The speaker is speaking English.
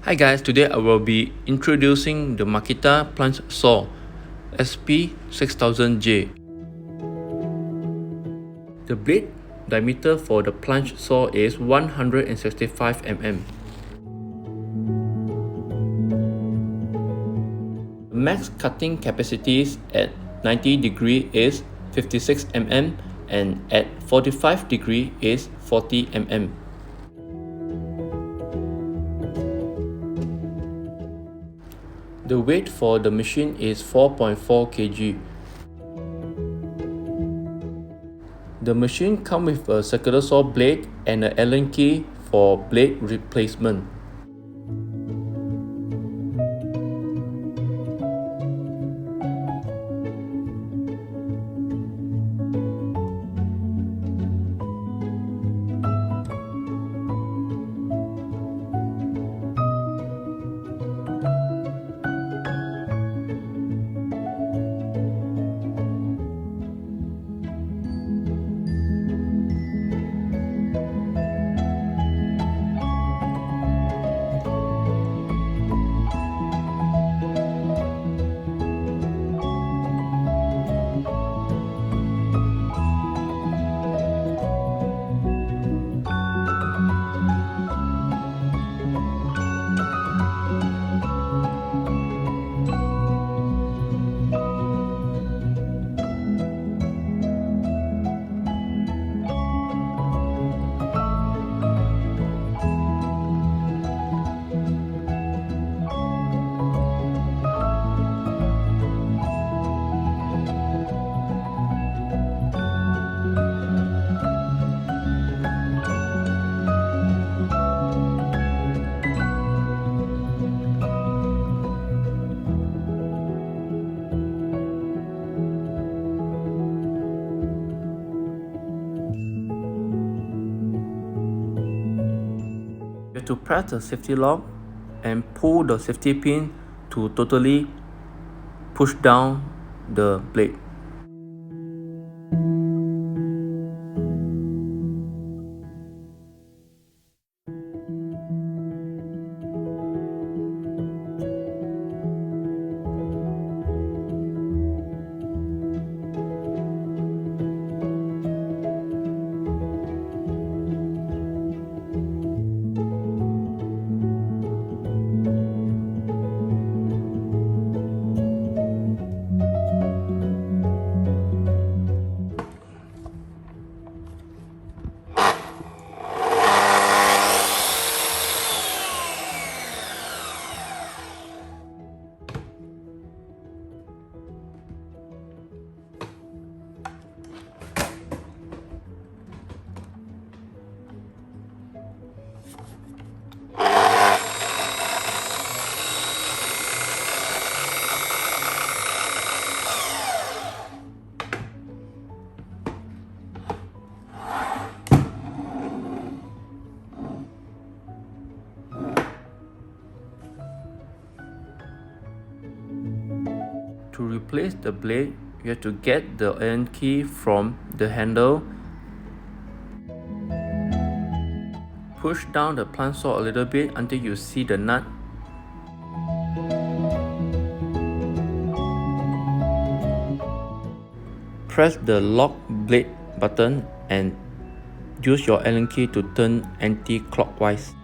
Hi guys, today I will be introducing the Makita Plunge saw SP6000J. The blade diameter for the plunge saw is 165 mm. The max cutting capacity at 90 degree is 56 mm and at 45 degree is 40 mm. The weight for the machine is 4.4 kg. The machine comes with a circular saw blade and an Allen key for blade replacement. You have to press the safety lock and pull the safety pin to totally push down the blade. To replace the blade, you have to get the Allen key from the handle. Push down the plunge saw a little bit until you see the nut. Press the lock blade button and use your Allen key to turn anti-clockwise.